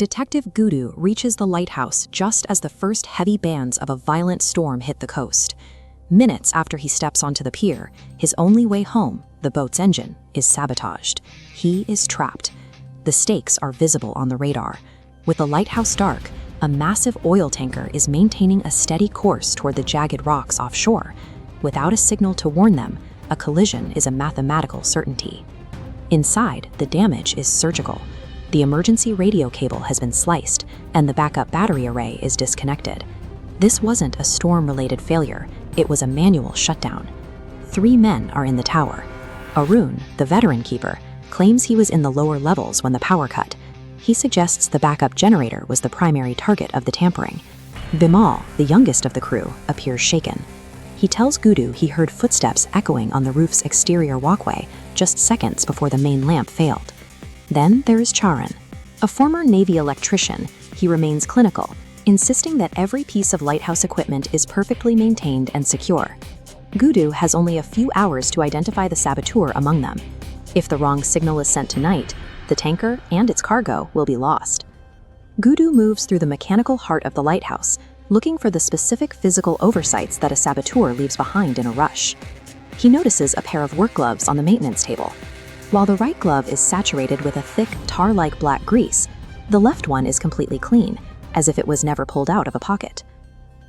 Detective Guddu reaches the lighthouse just as the first heavy bands of a violent storm hit the coast. Minutes after he steps onto the pier, his only way home, the boat's engine, is sabotaged. He is trapped. The stakes are visible on the radar. With the lighthouse dark, a massive oil tanker is maintaining a steady course toward the jagged rocks offshore. Without a signal to warn them, a collision is a mathematical certainty. Inside, the damage is surgical. The emergency radio cable has been sliced, and the backup battery array is disconnected. This wasn't a storm-related failure, it was a manual shutdown. 3 men are in the tower. Arun, the veteran keeper, claims he was in the lower levels when the power cut. He suggests the backup generator was the primary target of the tampering. Bimal, the youngest of the crew, appears shaken. He tells Guddu he heard footsteps echoing on the roof's exterior walkway just seconds before the main lamp failed. Then there is Charan. A former Navy electrician, he remains clinical, insisting that every piece of lighthouse equipment is perfectly maintained and secure. Guddu has only a few hours to identify the saboteur among them. If the wrong signal is sent tonight, the tanker and its cargo will be lost. Guddu moves through the mechanical heart of the lighthouse, looking for the specific physical oversights that a saboteur leaves behind in a rush. He notices a pair of work gloves on the maintenance table. While the right glove is saturated with a thick, tar-like black grease, the left one is completely clean, as if it was never pulled out of a pocket.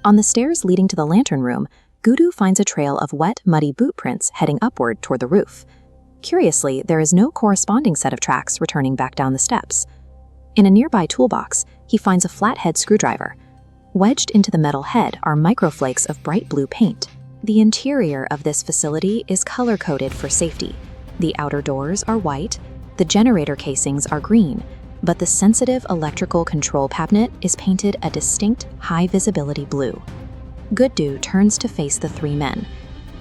On the stairs leading to the lantern room, Guddu finds a trail of wet, muddy boot prints heading upward toward the roof. Curiously, there is no corresponding set of tracks returning back down the steps. In a nearby toolbox, he finds a flathead screwdriver. Wedged into the metal head are microflakes of bright blue paint. The interior of this facility is color-coded for safety. The outer doors are white, the generator casings are green, but the sensitive electrical control cabinet is painted a distinct, high-visibility blue. Guddu turns to face the 3 men.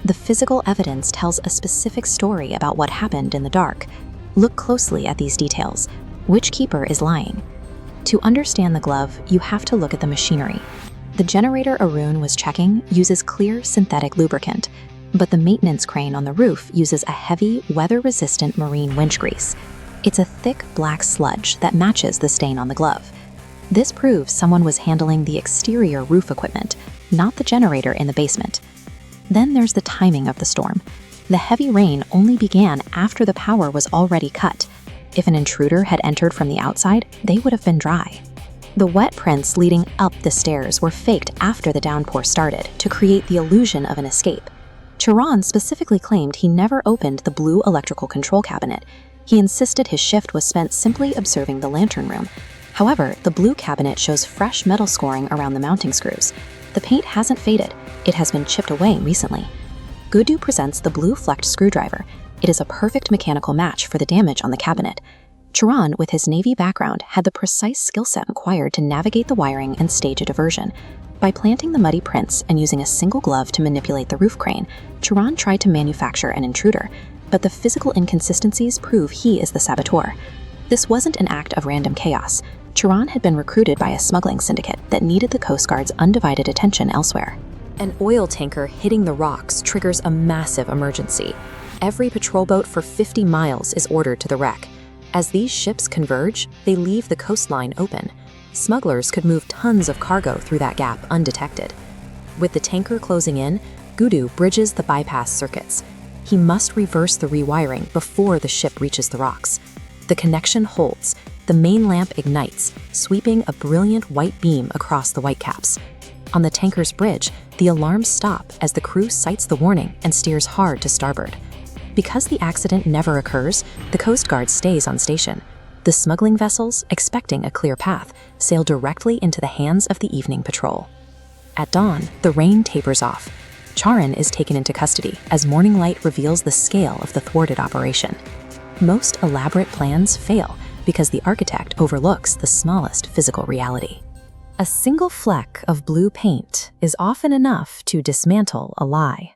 The physical evidence tells a specific story about what happened in the dark. Look closely at these details. Which keeper is lying? To understand the glove, you have to look at the machinery. The generator Arun was checking uses clear synthetic lubricant, but the maintenance crane on the roof uses a heavy, weather-resistant marine winch grease. It's a thick black sludge that matches the stain on the glove. This proves someone was handling the exterior roof equipment, not the generator in the basement. Then there's the timing of the storm. The heavy rain only began after the power was already cut. If an intruder had entered from the outside, they would have been dry. The wet prints leading up the stairs were faked after the downpour started to create the illusion of an escape. Charan specifically claimed he never opened the blue electrical control cabinet. He insisted his shift was spent simply observing the lantern room. However, the blue cabinet shows fresh metal scoring around the mounting screws. The paint hasn't faded. It has been chipped away recently. Guddu presents the blue flecked screwdriver. It is a perfect mechanical match for the damage on the cabinet. Charan, with his Navy background, had the precise skill set required to navigate the wiring and stage a diversion. By planting the muddy prints and using a single glove to manipulate the roof crane, Charan tried to manufacture an intruder, but the physical inconsistencies prove he is the saboteur. This wasn't an act of random chaos. Charan had been recruited by a smuggling syndicate that needed the Coast Guard's undivided attention elsewhere. An oil tanker hitting the rocks triggers a massive emergency. Every patrol boat for 50 miles is ordered to the wreck. As these ships converge, they leave the coastline open. Smugglers could move tons of cargo through that gap undetected. With the tanker closing in, Guddu bridges the bypass circuits. He must reverse the rewiring before the ship reaches the rocks. The connection holds. The main lamp ignites, sweeping a brilliant white beam across the whitecaps. On the tanker's bridge, the alarms stop as the crew sights the warning and steers hard to starboard. Because the accident never occurs, the Coast Guard stays on station. The smuggling vessels, expecting a clear path, sail directly into the hands of the evening patrol. At dawn, the rain tapers off. Charan is taken into custody as morning light reveals the scale of the thwarted operation. Most elaborate plans fail because the architect overlooks the smallest physical reality. A single fleck of blue paint is often enough to dismantle a lie.